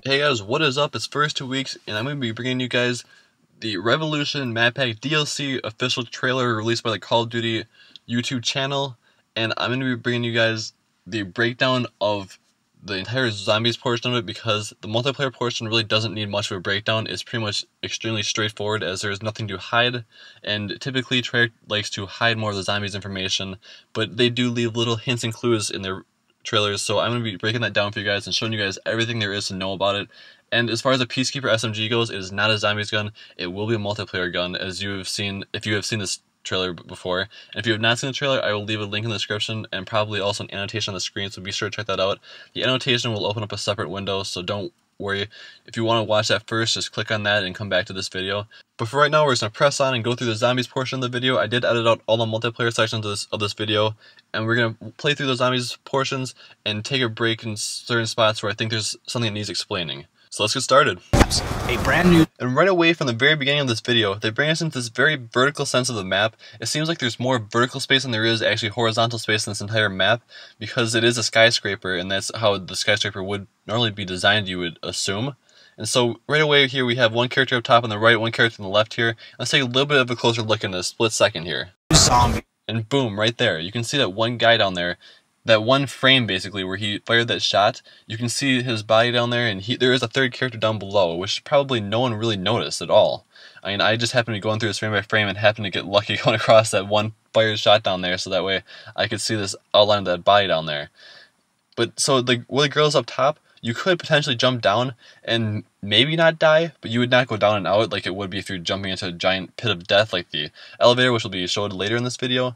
Hey guys, what is up? It's First2Weeks, and I'm going to be bringing you guys the Revolution Map Pack DLC official trailer released by the Call of Duty YouTube channel, and I'm going to be bringing you guys the breakdown of the entire zombies portion of it, because the multiplayer portion really doesn't need much of a breakdown. It's pretty much extremely straightforward, as there's nothing to hide, and typically Treyarch likes to hide more of the zombies information, but they do leave little hints and clues in their trailers, so I'm going to be breaking that down for you guys and showing you guys everything there is to know about it. And as far as the Peacekeeper SMG goes, it is not a zombies gun. It will be a multiplayer gun, as you have seen if you have seen this trailer before. And if you have not seen the trailer, I will leave a link in the description and probably also an annotation on the screen, so be sure to check that out. The annotation will open up a separate window, so don't worry. If you want to watch that first, just click on that and come back to this video. But for right now, we're just going to press on and go through the zombies portion of the video. I did edit out all the multiplayer sections of this video, and we're going to play through the zombies portions and take a break in certain spots where I think there's something that needs explaining. So let's get started. A brand new... And right away from the very beginning of this video, they bring us into this very vertical sense of the map. It seems like there's more vertical space than there is actually horizontal space in this entire map, because it is a skyscraper, and that's how the skyscraper would normally be designed, you would assume. And so right away here we have one character up top on the right, one character on the left here. Let's take a little bit of a closer look in a split second here. Zombie. And boom, right there. You can see that one guy down there. That one frame basically where he fired that shot, you can see his body down there, and there is a third character down below, which probably no one really noticed at all. I mean, I just happened to be going through this frame by frame and happened to get lucky going across that one fired shot down there, so that way I could see this outline of that body down there. But so where the girl's up top, you could potentially jump down and maybe not die, but you would not go down and out like it would be if you're jumping into a giant pit of death like the elevator, which will be showed later in this video.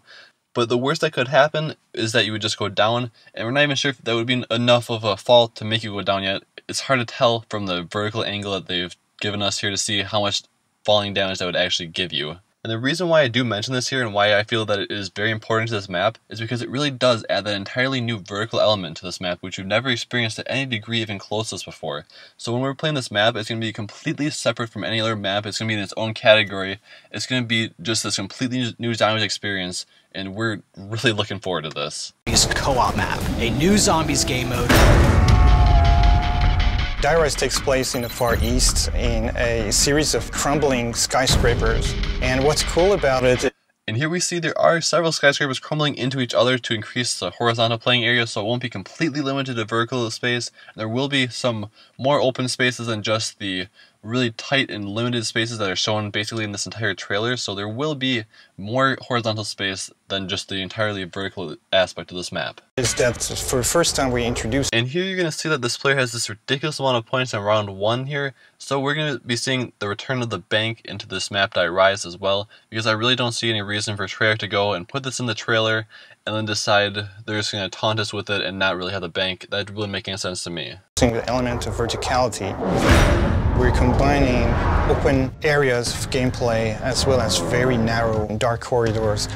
But the worst that could happen is that you would just go down, and we're not even sure if that would be enough of a fall to make you go down yet. It's hard to tell from the vertical angle that they've given us here to see how much falling damage that would actually give you. And the reason why I do mention this here and why I feel that it is very important to this map is because it really does add that entirely new vertical element to this map, which we've never experienced at any degree even close to this before. So when we're playing this map, it's going to be completely separate from any other map. It's going to be in its own category. It's going to be just this completely new zombies experience, and we're really looking forward to this. Co-op map, a new zombies game mode. Diarise takes place in the Far East in a series of crumbling skyscrapers, and what's cool about it... And here we see there are several skyscrapers crumbling into each other to increase the horizontal playing area, so it won't be completely limited to vertical space. There will be some more open spaces than just the really tight and limited spaces that are shown basically in this entire trailer, so there will be more horizontal space than just the entirely vertical aspect of this map. Is that for the first time we introduced... And here you're going to see that this player has this ridiculous amount of points in round 1 here, so we're going to be seeing the return of the bank into this map Rise as well, because I really don't see any reason for Treyarch to go and put this in the trailer and then decide they're just going to taunt us with it and not really have the bank. That doesn't really make any sense to me. The element of verticality. We're combining open areas of gameplay as well as very narrow, dark corridors.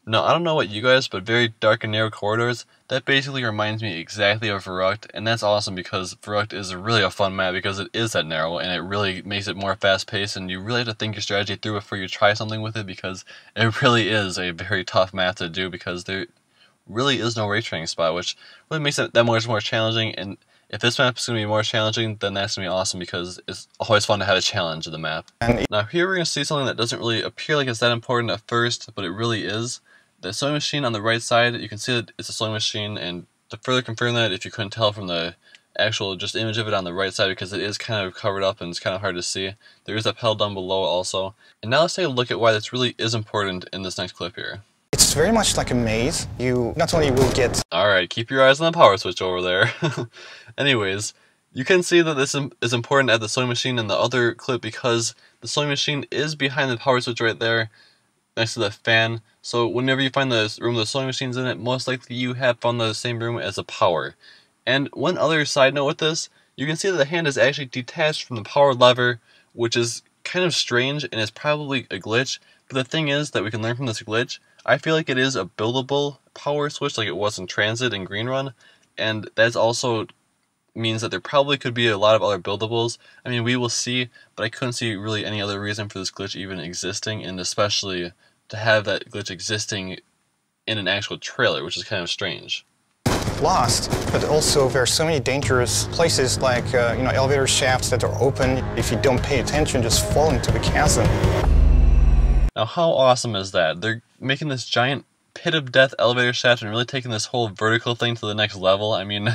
Now, I don't know what you guys, but very dark and narrow corridors, that basically reminds me exactly of Verrucht, and that's awesome because Verrucht is really a fun map because it is that narrow, and it really makes it more fast-paced, and you really have to think your strategy through before you try something with it, because it really is a very tough map to do, because there really is no ray tracing spot, which really makes it that much more challenging. And if this map is going to be more challenging, then that's going to be awesome, because it's always fun to have a challenge in the map. Now here we're going to see something that doesn't really appear like it's that important at first, but it really is. The sewing machine on the right side, you can see that it's a sewing machine, and to further confirm that, if you couldn't tell from the actual just image of it on the right side, because it is kind of covered up and it's kind of hard to see, there is a pedal down below also. And now let's take a look at why this really is important in this next clip here. It's very much like a maze. You not only will get... Alright, keep your eyes on the power switch over there. Anyways, you can see that this is important at the sewing machine in the other clip, because the sewing machine is behind the power switch right there, next to the fan. So whenever you find the room with the sewing machines in it, most likely you have found the same room as the power. And one other side note with this, you can see that the hand is actually detached from the power lever, which is kind of strange and is probably a glitch. But the thing is that we can learn from this glitch, I feel like it is a buildable power switch like it was in Transit and Green Run, and that's also means that there probably could be a lot of other buildables. I mean, we will see, but I couldn't see really any other reason for this glitch even existing, and especially to have that glitch existing in an actual trailer, which is kind of strange. lost, but also there are so many dangerous places like elevator shafts that are open. If you don't pay attention, just fall into the chasm. Now how awesome is that? They're making this giant pit of death elevator shaft and really taking this whole vertical thing to the next level. I mean,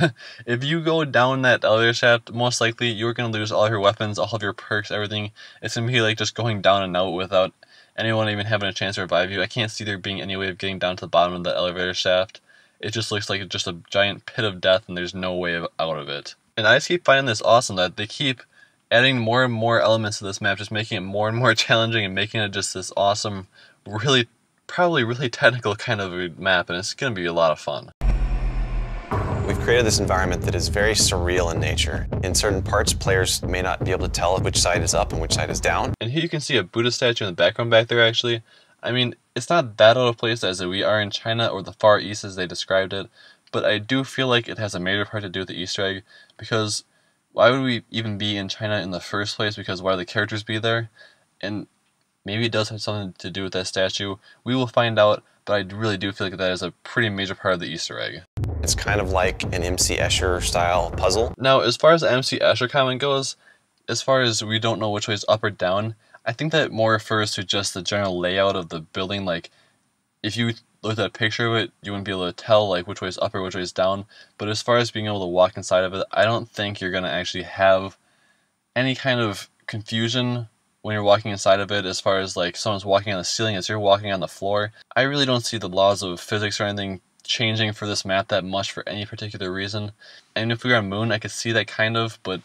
if you go down that elevator shaft, most likely you're going to lose all your weapons, all of your perks, everything. It's going to be like just going down and out without anyone even having a chance to revive you. I can't see there being any way of getting down to the bottom of the elevator shaft. It just looks like just a giant pit of death and there's no way out of it. And I just keep finding this awesome that they keep adding more and more elements to this map, just making it more and more challenging and making it just this awesome, probably really technical kind of a map, and it's going to be a lot of fun. We've created this environment that is very surreal in nature. In certain parts, players may not be able to tell which side is up and which side is down. And here you can see a Buddha statue in the background back there, actually. I mean, it's not that out of place as we are in China or the Far East as they described it, but I do feel like it has a major part to do with the Easter egg, because why would we even be in China in the first place? Because why would the characters be there? And maybe it does have something to do with that statue. We will find out, but I really do feel like that is a pretty major part of the Easter egg. It's kind of like an MC Escher style puzzle. Now, as far as the MC Escher comment goes, as far as we don't know which way is up or down, I think that more refers to just the general layout of the building. Like, if you looked at a picture of it, you wouldn't be able to tell like which way is up or which way is down. But as far as being able to walk inside of it, I don't think you're going to actually have any kind of confusion when you're walking inside of it, as far as like someone's walking on the ceiling as you're walking on the floor. I really don't see the laws of physics or anything changing for this map that much for any particular reason. And if we were on Moon, I could see that kind of, but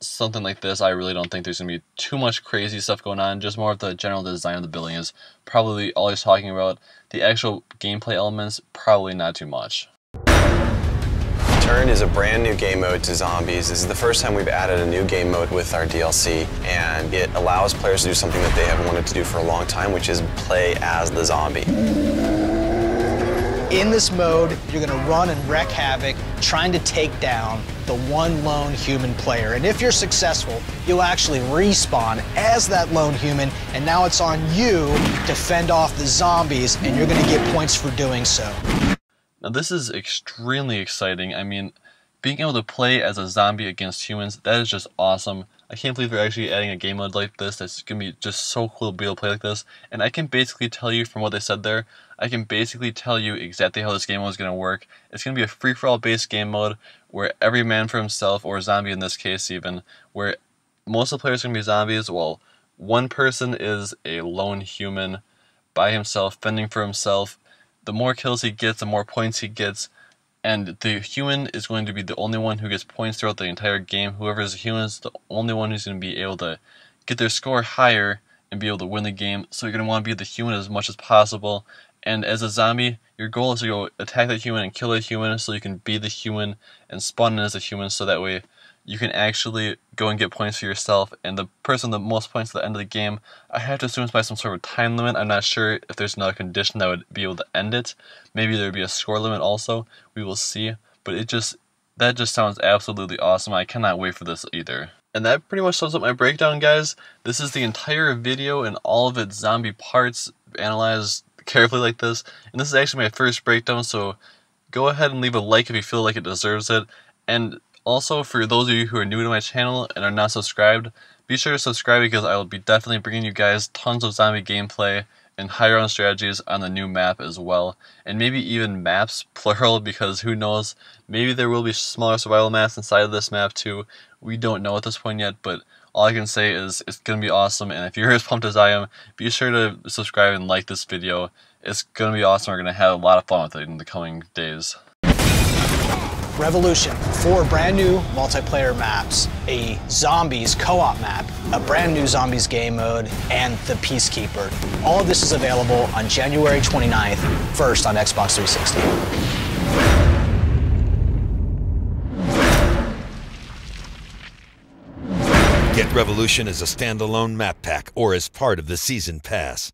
something like this, I really don't think there's going to be too much crazy stuff going on. Just more of the general design of the building is probably all he's talking about. The actual gameplay elements, probably not too much. Turn is a brand new game mode to Zombies. This is the first time we've added a new game mode with our DLC, and it allows players to do something that they have wanted to do for a long time, which is play as the zombie. In this mode, you're going to run and wreak havoc, trying to take down the one lone human player. And if you're successful, you'll actually respawn as that lone human, and now it's on you to fend off the zombies, and you're going to get points for doing so. Now this is extremely exciting. I mean, being able to play as a zombie against humans, that is just awesome. I can't believe they're actually adding a game mode like this. That's going to be just so cool to be able to play like this. And I can basically tell you from what they said there, I can basically tell you exactly how this game mode is going to work. It's going to be a free-for-all based game mode where every man for himself, or zombie in this case even, where most of the players are going to be zombies, while one person is a lone human by himself, fending for himself. The more kills he gets, the more points he gets. And the human is going to be the only one who gets points throughout the entire game. Whoever is a human is the only one who's going to be able to get their score higher and be able to win the game. So you're going to want to be the human as much as possible. And as a zombie, your goal is to go attack the human and kill the human so you can be the human and spawn in as a human, so that way you can actually go and get points for yourself. And the person with the most points at the end of the game, I have to assume it's by some sort of time limit. I'm not sure if there's another condition that would be able to end it. Maybe there would be a score limit also. We will see. But that just sounds absolutely awesome. I cannot wait for this either. And that pretty much sums up my breakdown, guys. This is the entire video and all of its zombie parts analyzed carefully like this. And this is actually my first breakdown, so go ahead and leave a like if you feel like it deserves it. And also, for those of you who are new to my channel and are not subscribed, be sure to subscribe, because I will be definitely bringing you guys tons of zombie gameplay and high round strategies on the new map as well. And maybe even maps, plural, because who knows, maybe there will be smaller survival maps inside of this map too. We don't know at this point yet, but all I can say is it's going to be awesome. And if you're as pumped as I am, be sure to subscribe and like this video. It's going to be awesome. We're going to have a lot of fun with it in the coming days. Revolution, 4 brand new multiplayer maps, a zombies co-op map, a brand new zombies game mode, and the Peacekeeper. All of this is available on January 29th, first on Xbox 360. Get Revolution as a standalone map pack or as part of the Season Pass.